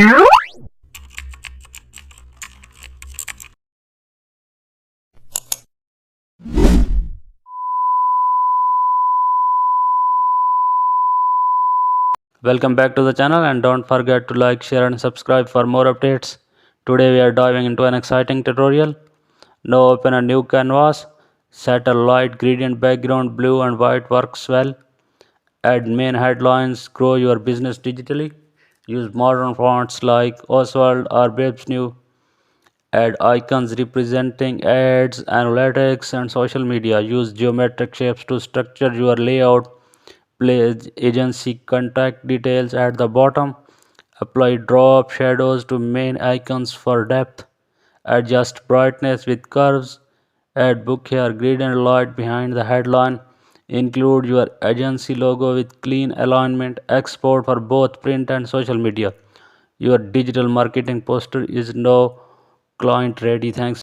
Welcome back to the channel and don't forget to like, share and subscribe for more updates. Today we are diving into an exciting tutorial. Now open a new canvas, set a light gradient background, blue and white works well. Add main headlines, grow your business digitally. Use modern fonts like Oswald or Babes New. Add icons representing ads, analytics and social media. Use geometric shapes to structure your layout. Place agency contact details at the bottom. Apply drop shadows to main icons for depth. Adjust brightness with curves. Add book here gradient light behind the headline. Include your agency logo with clean alignment. Export for both print and social media. Your digital marketing poster is now client ready. Thanks.